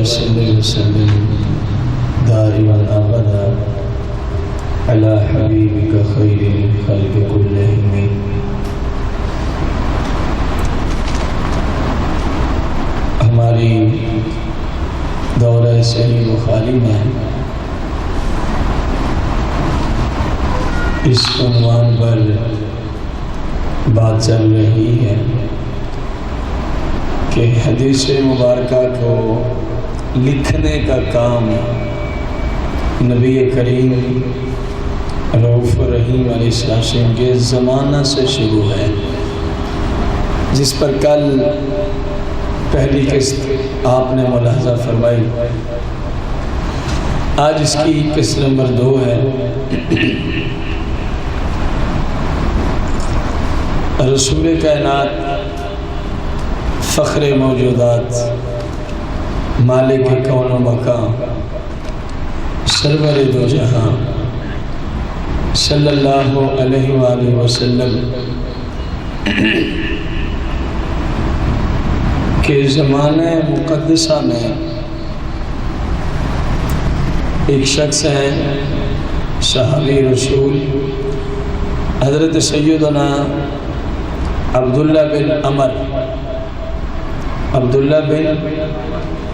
وصل وسلم دائما ابدا على حبيبك خير الخلق كلهم. ہماری دورہ صحیح بخاری میں اس عنوان پر بات چل رہی ہے کہ حدیث مبارکہ کو لکھنے کا کام نبی کریم رؤوف الرحیم علیہ السلام کے زمانہ سے شروع ہے، جس پر کل پہلی قسط آپ نے ملاحظہ فرمائی. آج اس کی قسط نمبر 2 ہے. رسول کائنات، فخر موجودات، مالک کون و مکان، سرور دو جہاں صلی اللہ علیہ وآلہ وسلم کے زمانے مقدسہ میں ایک شخص ہیں، صحابی رسول حضرت سیدنا عبداللہ بن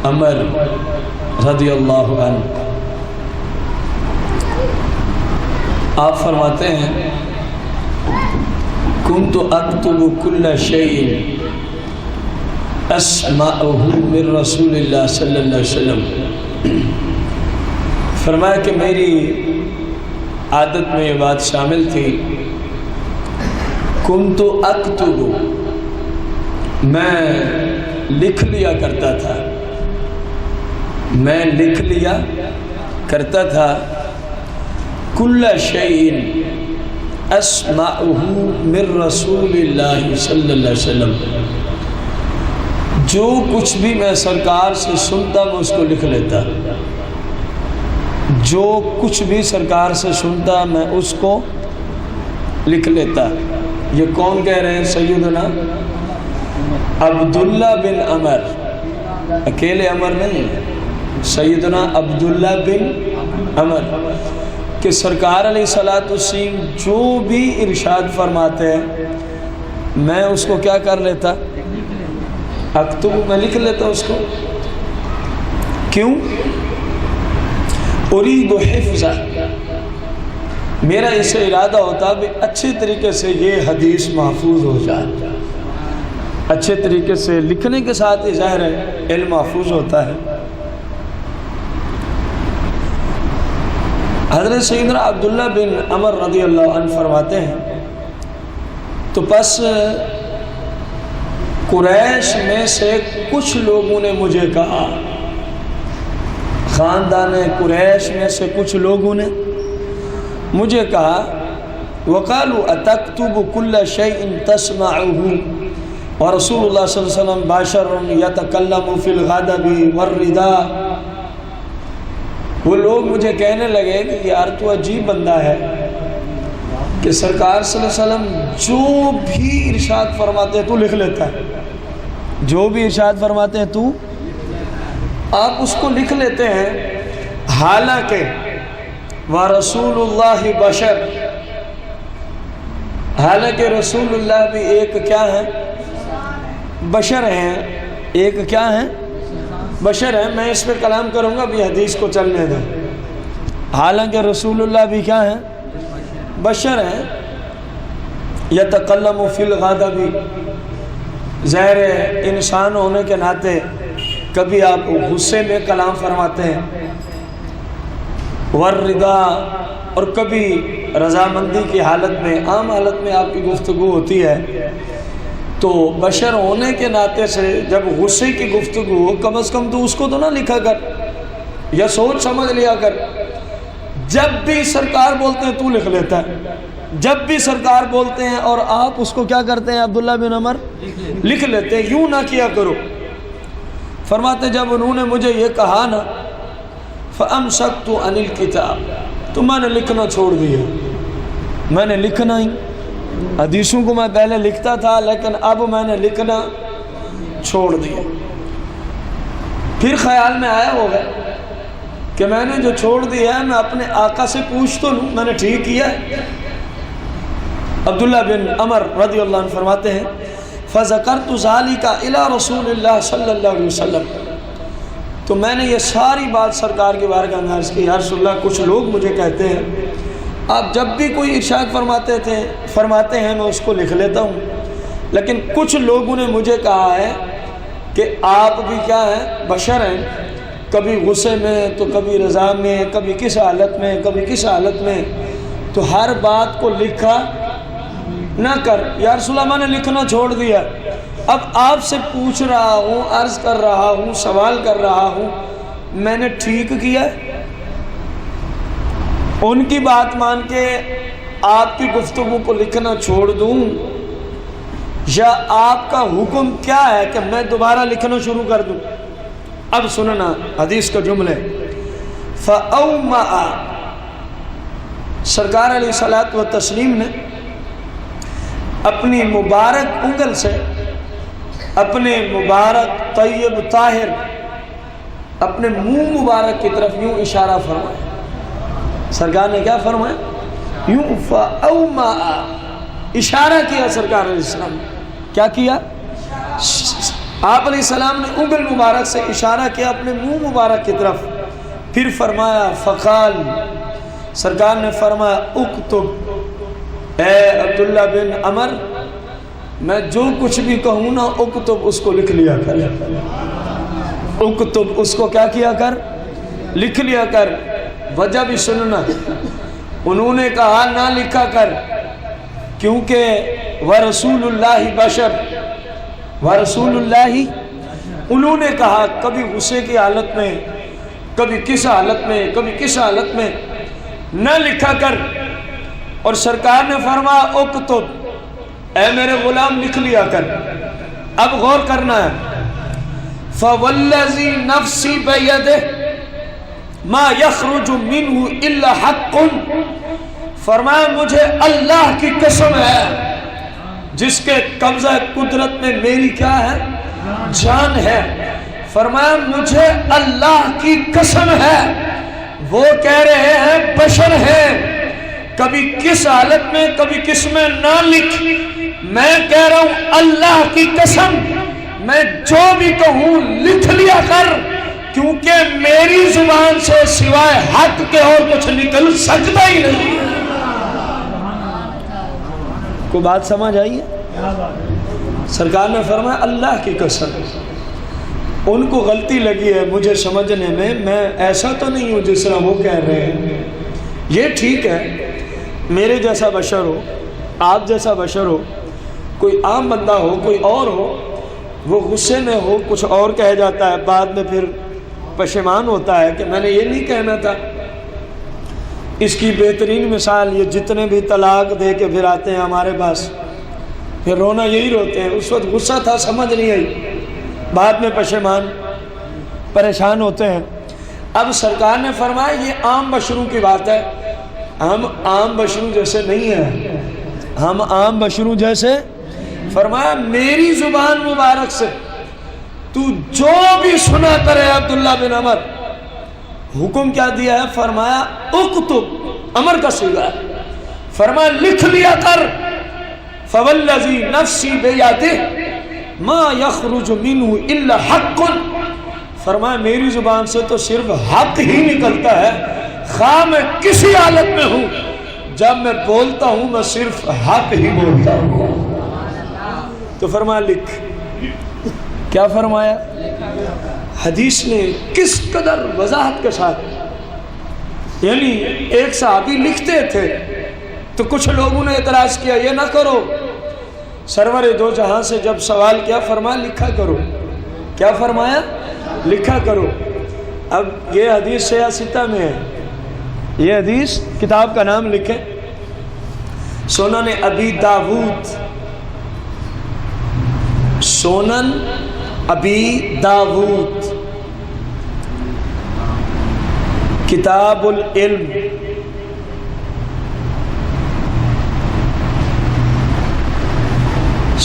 عمر رضی اللہ عنہ. آپ فرماتے ہیں کنت اکتب کل شیء اسمعہ من رسول اللہ صلی اللہ علیہ وسلم. فرمایا کہ میری عادت میں یہ بات شامل تھی، کنت اکتب، میں لکھ لیا کرتا تھا کل شیء اسمعہ من رسول اللہ صلی اللہ علیہ وسلم، جو کچھ بھی میں سرکار سے سنتا میں اس کو لکھ لیتا، جو کچھ بھی سرکار سے سنتا میں اس کو لکھ لیتا. یہ کون کہہ رہے ہیں؟ سیدنا عبداللہ بن عمر، اکیلے عمر نہیں، سیدنا عبداللہ بن عمر، کہ سرکار علیہ الصلوۃ والسلام جو بھی ارشاد فرماتے ہیں میں اس کو کیا کر لیتا؟ اکتب، میں لکھ لیتا اس کو. کیوں؟ اريد حفظہ، میرا اس سے ارادہ ہوتا بھی اچھے طریقے سے یہ حدیث محفوظ ہو جائے. اچھے طریقے سے لکھنے کے ساتھ ظاہر ہے علم محفوظ ہوتا ہے. حضرت سیدنا عبداللہ بن عمر رضی اللہ عنہ فرماتے ہیں تو پس قریش میں سے کچھ لوگوں نے مجھے کہا، خاندان قریش میں سے کچھ لوگوں نے مجھے کہا، وقالوا اتکتب کل شیء تسمعہ ورسول اللہ صلی اللہ علیہ وسلم بشر یتکلم فی الغضب والرضا. وہ لوگ مجھے کہنے لگے کہ یار تو عجیب بندہ ہے کہ سرکار صلی اللہ علیہ وسلم جو بھی ارشاد فرماتے ہیں تو لکھ لیتا ہے، جو بھی ارشاد فرماتے ہیں تو آپ اس کو لکھ لیتے ہیں. حالانکہ وَرَسُولُ اللَّهِ بَشَرٌ، حالانکہ رسول اللہ بھی ایک کیا ہے؟ بشر ہیں. ایک کیا ہے؟ بشر ہیں. میں اس پہ کلام کروں گا، ابھی حدیث کو چلنے دیں. حالانکہ رسول اللہ بھی کیا ہیں؟ بشر ہیں. یتکلم فی الغضب، ظاہر انسان ہونے کے ناطے کبھی آپ غصے میں کلام فرماتے ہیں، والرضا، اور کبھی رضامندی کی حالت میں، عام حالت میں آپ کی گفتگو ہوتی ہے. تو بشر ہونے کے ناطے سے جب غصے کی گفتگو ہو، کم از کم تو اس کو تو نہ لکھا کر یا سوچ سمجھ لیا کر. جب بھی سرکار بولتے ہیں تو لکھ لیتا ہے، جب بھی سرکار بولتے ہیں اور آپ اس کو کیا کرتے ہیں؟ عبداللہ بن عمر لکھ لیتے ہیں. یوں نہ کیا کرو. فرماتے جب انہوں نے مجھے یہ کہا نا، فَأَمْسَكْتُ عَنِ الْكِتَابِ، تو میں نے لکھنا چھوڑ دیا. میں نے لکھنا ہی، حدیثوں کو میں پہلے لکھتا تھا لیکن اب میں نے لکھنا چھوڑ دیا. پھر خیال میں آیا ہوگا کہ میں نے جو چھوڑ دیا ہے میں اپنے آقا سے پوچھ تو لوں میں نے ٹھیک کیا ہے۔ عبداللہ بن عمر رضی اللہ عنہ فرماتے ہیں فَذَكَرْتُ ذَلِكَ إِلَىٰ رَسُولِ اللَّهِ صلی اللہ علیہ وسلم، تو میں نے یہ ساری بات سرکار کی بارگاہ میں عرض کی، یا رسول اللہ کچھ لوگ مجھے کہتے ہیں آپ جب بھی کوئی ارشاد فرماتے ہیں میں اس کو لکھ لیتا ہوں، لیکن کچھ لوگوں نے مجھے کہا ہے کہ آپ بھی کیا ہیں، بشر ہیں، کبھی غصے میں تو کبھی رضا میں، کبھی کس حالت میں کبھی کس حالت میں، تو ہر بات کو لکھا نہ کر۔ یا رسول اللہ میں نے لکھنا چھوڑ دیا، اب آپ سے پوچھ رہا ہوں، عرض کر رہا ہوں، سوال کر رہا ہوں، میں نے ٹھیک کیا ہے؟ ان کی بات مان کے آپ کی گفتگو کو لکھنا چھوڑ دوں، یا آپ کا حکم کیا ہے کہ میں دوبارہ لکھنا شروع کر دوں؟ اب سننا حدیث کا جملے، فَأَوْمَأَ، سرکار علیہ الصلوۃ والتسلیم نے اپنی مبارک انگل سے اپنے مبارک طیب طاہر اپنے منہ مبارک کی طرف یوں اشارہ فرمایا۔ سرکار نے کیا فرمایا؟ یوں فَأَوْمَأَ، اشارہ کیا سرکار علیہ السلام نے۔ کیا کیا؟ آپ علیہ السلام نے انگل مبارک سے اشارہ کیا اپنے منہ مبارک کی طرف، پھر فرمایا فقال، سرکار نے فرمایا اکتب، اے عبداللہ بن عمر میں جو کچھ بھی کہوں نا اکتب، اس کو لکھ لیا کر، اکتب، اس کو کیا کیا کر؟ لکھ لیا کر۔ وجہ بھی سننا، انہوں نے کہا نہ لکھا کر، کیونکہ وَرَسُولُ اللَّهِ بَشَرٌ وَرَسُولُ اللَّهِ، انہوں نے کہا کبھی غصے کی حالت میں، کبھی کس حالت میں، کبھی کس حالت میں، نہ لکھا کر۔ اور سرکار نے فرمایا اکتب، اے میرے غلام لکھ لیا کر۔ اب غور کرنا ہے، فَوَالَّذِي نَفْسِي بِيَدِهِ مَا يَخْرُجُ مِنْهُ إِلَّا حَقٌّ، فرمایا مجھے اللہ کی قسم ہے جس کے قبضہ قدرت میں میری کیا ہے؟ جان ہے۔ فرمایا مجھے اللہ کی قسم ہے، وہ کہہ رہے ہیں بشر ہیں، کبھی کس حالت میں کبھی کس میں نہ لکھ، میں کہہ رہا ہوں اللہ کی قسم میں جو بھی کہوں لکھ لیا کر، کیونکہ میری زبان سے سوائے حق کے اور کچھ نکل سکتا ہی نہیں۔ کو بات سمجھ آئی ہے؟ سرکار نے فرمایا اللہ کی قسم، ان کو غلطی لگی ہے مجھے سمجھنے میں ایسا تو نہیں ہوں جس طرح وہ کہہ رہے ہیں، یہ ٹھیک ہے میرے جیسا بشر ہو، آپ جیسا بشر ہو، کوئی عام بندہ ہو، کوئی اور ہو، وہ غصے میں ہو کچھ اور کہہ جاتا ہے، بعد میں پھر پشیمان ہوتا ہے کہ میں نے یہ نہیں کہنا تھا۔ اس کی بہترین مثال یہ جتنے بھی طلاق دے کے پھر آتے ہیں ہمارے پاس، پھر رونا یہی روتے ہیں، اس وقت غصہ تھا سمجھ نہیں آئی، بعد میں پشیمان پریشان ہوتے ہیں۔ اب سرکار نے فرمایا یہ عام بشروں کی بات ہے، ہم عام بشروں جیسے نہیں ہیں، ہم عام بشروں جیسے، فرمایا میری زبان مبارک سے تو جو بھی سنا کرے عبداللہ بن عمر، حکم کیا دیا ہے؟ فرمایا اکتب، امر کا صیغہ ہے، فرمایا لکھ لیا کر، فوالذی نفسی بیدہ ما یخرج منہ الا حق، فرمایا میری زبان سے تو صرف حق ہی نکلتا ہے، خواہ میں کسی حالت میں ہوں، جب میں بولتا ہوں میں صرف حق ہی بولتا ہوں۔ تو فرمایا لکھ، کیا فرمایا؟ حدیث نے کس قدر وضاحت کے ساتھ، یعنی ایک صحابی لکھتے تھے تو کچھ لوگوں نے اعتراض کیا یہ نہ کرو، سرور دو جہاں سے جب سوال کیا فرمایا لکھا کرو، کیا فرمایا؟ لکھا کرو۔ اب یہ حدیث سیاہ ستہ میں ہے، یہ حدیث کتاب کا نام لکھیں، سنن ابی داود، سنن ابی داود، کتاب العلم،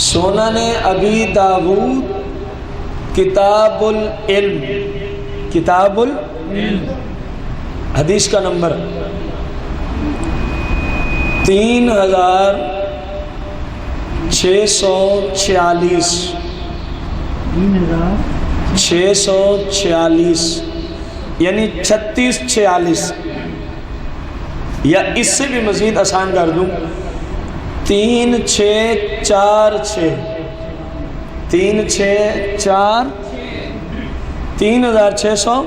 سنن ابی داود کتاب العلم، کتاب العلم، حدیث کا نمبر 3646 646 یعنی 3646، یا اس سے بھی مزید آسان کر دوں 3646 3600۔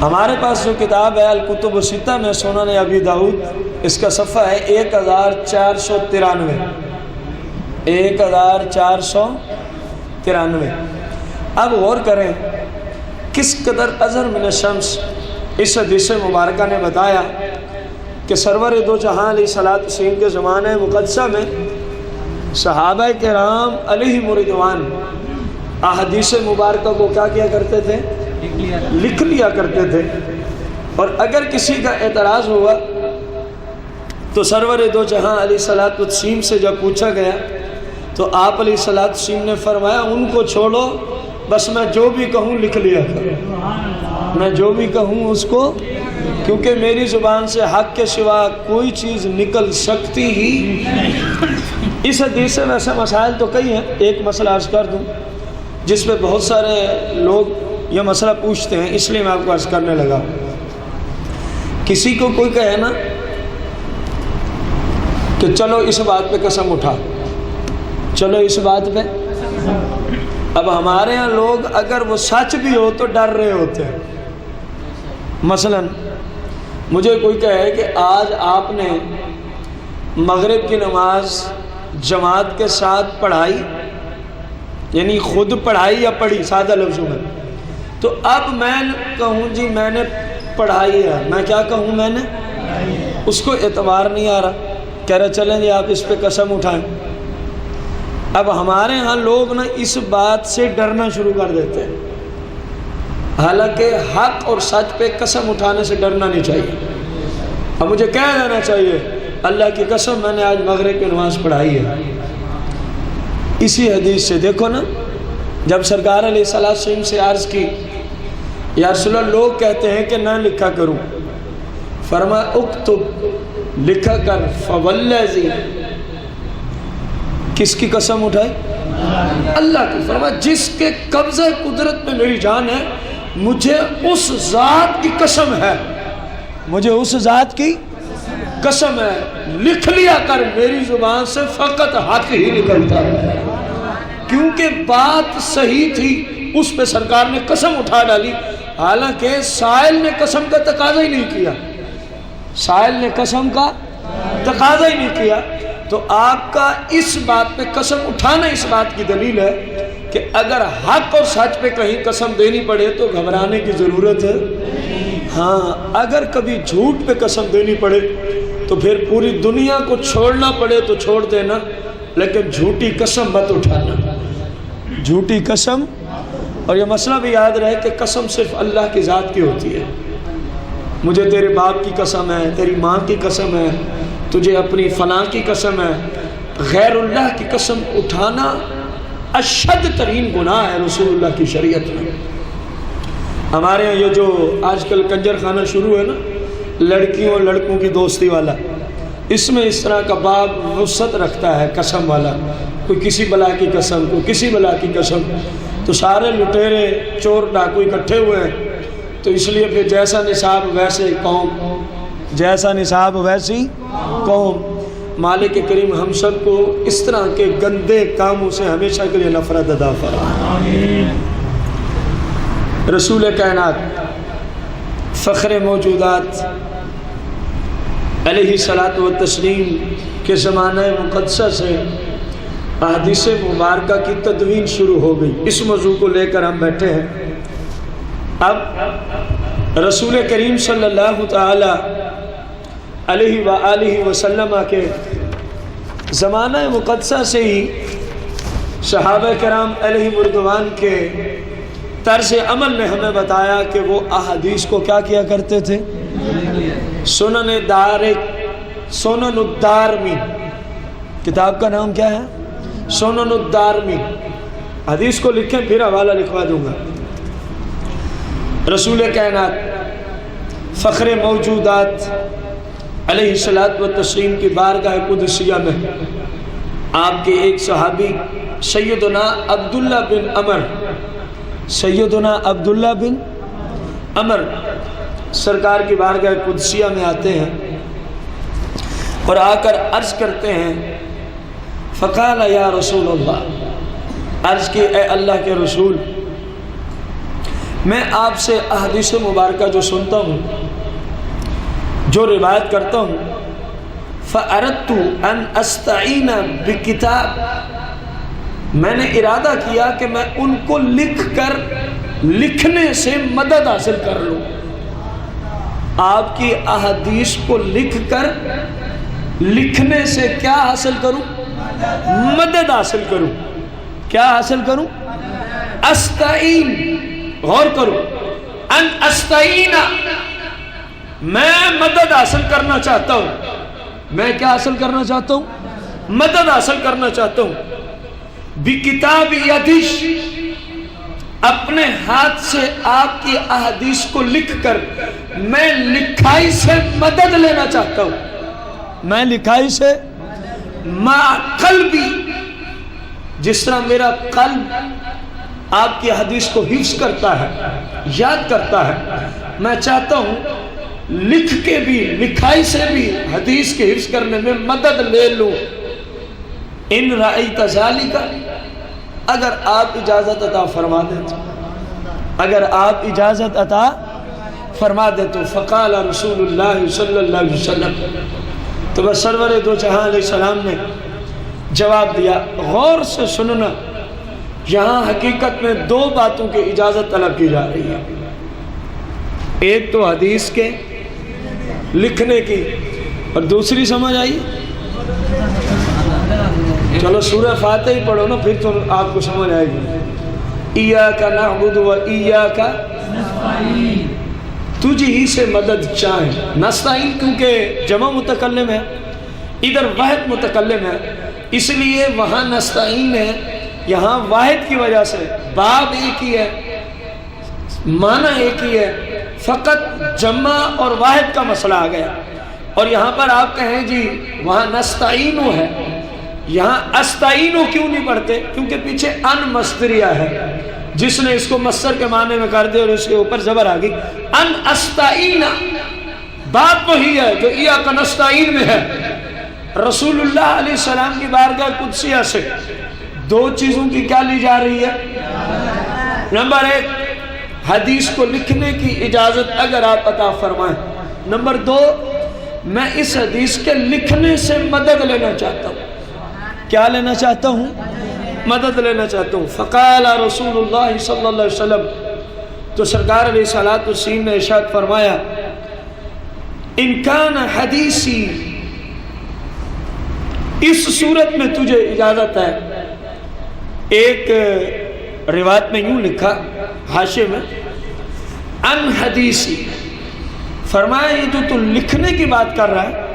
ہمارے پاس جو کتاب ہے الکتب الستہ میں سنن ابی داؤد، اس کا صفحہ ہے 1493 1493۔ اب غور کریں کس قدر اظہر من الشمس اس حدیث مبارکہ نے بتایا کہ سرور دو جہاں علیہ الصلوۃ والسلام کے زمانے مقدسہ میں صحابہ کرام علیہم رضوان احادیث مبارکہ کو کیا کیا کرتے تھے؟ لکھ لیا کرتے تھے، اور اگر کسی کا اعتراض ہوا تو سرور دو جہاں علیہ الصلوۃ والسلام سے جب پوچھا گیا تو آپ علیہ الصلوۃ والسلام نے فرمایا ان کو چھوڑو، بس میں جو بھی کہوں لکھ لیا کرو، میں جو بھی کہوں اس کو، کیونکہ میری زبان سے حق کے سوا کوئی چیز نکل سکتی ہی۔ اس حدیث سے ویسے مسائل تو کئی ہیں، ایک مسئلہ عرض کر دوں جس پہ بہت سارے لوگ یہ مسئلہ پوچھتے ہیں، اس لیے میں آپ کو عرض کرنے لگا۔ کسی کو کوئی کہے نا کہ چلو اس بات پہ قسم اٹھا، چلو اس بات پہ، اب ہمارے ہاں لوگ اگر وہ سچ بھی ہو تو ڈر رہے ہوتے ہیں۔ مثلا مجھے کوئی کہے کہ آج آپ نے مغرب کی نماز جماعت کے ساتھ پڑھائی، یعنی خود پڑھائی یا پڑھی، سادہ لفظوں میں، تو اب میں کہوں جی میں نے پڑھائی ہے، میں کیا کہوں میں نے، اس کو اعتبار نہیں آ رہا، کہہ رہے چلیں جی آپ اس پہ قسم اٹھائیں۔ اب ہمارے ہاں لوگ نا اس بات سے ڈرنا شروع کر دیتے ہیں، حالانکہ حق اور سچ پہ قسم اٹھانے سے ڈرنا نہیں چاہیے۔ اب مجھے کہہ دینا چاہیے اللہ کی قسم میں نے آج مغرب کی نماز پڑھائی ہے۔ اسی حدیث سے دیکھو نا، جب سرکار علیہ السلام سے عرض کی یا رسول اللہ لوگ کہتے ہیں کہ نہ لکھا کروں، فرمایا اکتب، لکھا کر، فوالذی، کس کی قسم اٹھائی؟ اللہ کی۔ فرمایا جس کے قبضہ قدرت میں میری جان ہے، مجھے اس ذات کی قسم ہے، مجھے اس ذات کی قسم ہے، لکھ لیا کر، میری زبان سے فقط حق ہی نکلتا ہے، کیونکہ بات صحیح تھی، اس پہ سرکار نے قسم اٹھا ڈالی، حالانکہ سائل نے قسم کا تقاضا ہی نہیں کیا، سائل نے قسم کا تقاضا ہی نہیں کیا۔ تو آپ کا اس بات پہ قسم اٹھانا اس بات کی دلیل ہے کہ اگر حق اور سچ پہ کہیں قسم دینی پڑے تو گھبرانے کی ضرورت ہے۔ ہاں اگر کبھی جھوٹ پہ قسم دینی پڑے تو پھر پوری دنیا کو چھوڑنا پڑے تو چھوڑ دینا، لیکن جھوٹی قسم مت اٹھانا، جھوٹی قسم۔ اور یہ مسئلہ بھی یاد رہے کہ قسم صرف اللہ کی ذات کی ہوتی ہے۔ مجھے تیرے باپ کی قسم ہے، تیری ماں کی قسم ہے، تجھے اپنی فلاں کی قسم ہے، غیر اللہ کی قسم اٹھانا اشد ترین گناہ ہے رسول اللہ کی شریعت میں۔ ہمارے یہاں یہ جو آج کل کنجر خانہ شروع ہے نا، لڑکیوں اور لڑکوں کی دوستی والا، اس میں اس طرح کا باب وسعت رکھتا ہے قسم والا، کوئی کسی بلا کی قسم، کوئی کسی بلا کی قسم، تو سارے لٹیرے چور ڈاکو اکٹھے ہوئے ہیں، تو اس لیے پھر جیسا نصاب ویسے قوم، جیسا نصاب ویسی قوم۔ مالک کریم ہم سب کو اس طرح کے گندے کاموں سے ہمیشہ کے لیے نفرت عطا فرمائے۔ رسول کائنات، فخر موجودات علیہ الصلاۃ والتسلیم کے زمانہ مقدسہ سے احادیث مبارکہ کی تدوین شروع ہو گئی۔ اس موضوع کو لے کر ہم بیٹھے ہیں۔ اب رسول کریم صلی اللہ تعالی علیہ وآلہ وسلم کے زمانہ مقدسہ سے ہی صحابہ کرام علیہ رضوان کے طرز عمل نے ہمیں بتایا کہ وہ احادیث کو کیا کیا کرتے تھے؟ سنن الدارمی، کتاب کا نام کیا ہے؟ سنن الدارمی۔ حدیث کو لکھیں، پھر حوالہ لکھوا دوں گا۔ رسول کائنات فخر موجودات علیہ الصلوۃ والتسلیم کی بارگاہ قدسیہ میں آپ کے ایک صحابی سیدنا عبداللہ بن عمر سرکار کی بارگاہ قدسیہ میں آتے ہیں اور آ کر عرض کرتے ہیں، فقال یا رسول اللہ، عرض کی اے اللہ کے رسول، میں آپ سے احادیث مبارکہ جو سنتا ہوں، جو روایت کرتا ہوں، فَأَرَدْتُ أَنْ أَسْتَعِينَ بِكِتَابٍ، میں نے ارادہ کیا کہ میں ان کو لکھنے سے مدد حاصل کر لوں، آپ کی احادیث کو لکھنے سے کیا حاصل کروں؟ مدد حاصل کروں۔ کیا حاصل کروں؟ استعین، غور کرو، ان استعین، میں مدد حاصل کرنا چاہتا ہوں۔ میں کیا حاصل کرنا چاہتا ہوں؟ مدد حاصل کرنا چاہتا ہوں۔ بکتاب یدی، اپنے ہاتھ سے آپ کی احادیث کو لکھ کر میں لکھائی سے مدد لینا چاہتا ہوں۔ میں لکھائی سے ما قلبی، جس طرح میرا قلب آپ کی حدیث کو حفظ کرتا ہے، یاد کرتا ہے، میں چاہتا ہوں لکھ کے بھی، لکھائی سے بھی حدیث کے حفظ کرنے میں مدد لے لوں۔ ان رأیت ذالک، اگر آپ اجازت عطا فرما دیں تو، اگر آپ اجازت عطا فرما دیں تو، فقال رسول اللہ صلی اللہ علیہ وسلم، تو بس سرور دو جہاں علیہ السلام نے جواب دیا۔ غور سے سننا، یہاں حقیقت میں دو باتوں کی اجازت طلب کی جا رہی ہے، ایک تو حدیث کے لکھنے کی، اور دوسری سمجھ آئی؟ چلو سورہ فاتحہ ہی پڑھو نا، پھر تو آپ کو سمجھ آئے گی۔ ایاک نعبد و ایاک نستعین، تجھ ہی سے مدد چاہیں۔ نستعین کیونکہ جمع متکلم ہے، ادھر واحد متکلم ہے، اس لیے وہاں نستعین ہے، یہاں واحد کی وجہ سے باب ایک ہی ہے، معنی ایک ہی ہے، فقط جمع اور واحد کا مسئلہ آ گیا۔ اور یہاں پر آپ کہیں جی وہاں نستعینو ہے، یہاں استعینو کیوں نہیں پڑھتے؟ کیونکہ پیچھے ان مصدریہ ہے، جس نے اس کو مصدر کے معنی میں کر دیا اور اس کے اوپر زبر آ گئی۔ ان استعین، بات وہی ہے جو ایاک نستعین میں ہے۔ رسول اللہ علیہ السلام کی بارگاہ قدسیہ سے دو چیزوں کی کیا لی جا رہی ہے؟ نمبر ایک، حدیث کو لکھنے کی اجازت اگر آپ عطا فرمائیں۔ نمبر دو، میں اس حدیث کے لکھنے سے مدد لینا چاہتا ہوں۔ کیا لینا چاہتا ہوں؟ مدد لینا چاہتا ہوں۔ فقال رسول اللہ صلی اللہ علیہ وسلم، تو سرکار علیہ الصلوۃ والتسلیم نے ارشاد فرمایا، ان کان حدیثی، اس صورت میں تجھے اجازت ہے۔ ایک روایت میں یوں لکھا حاشیے میں، ان حدیثی، فرمایا یہ تو لکھنے کی بات کر رہا ہے،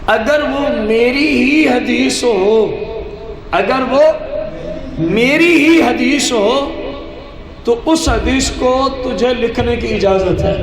اگر وہ میری ہی حدیث ہو، اگر وہ میری ہی حدیث ہو تو اس حدیث کو تجھے لکھنے کی اجازت ہے۔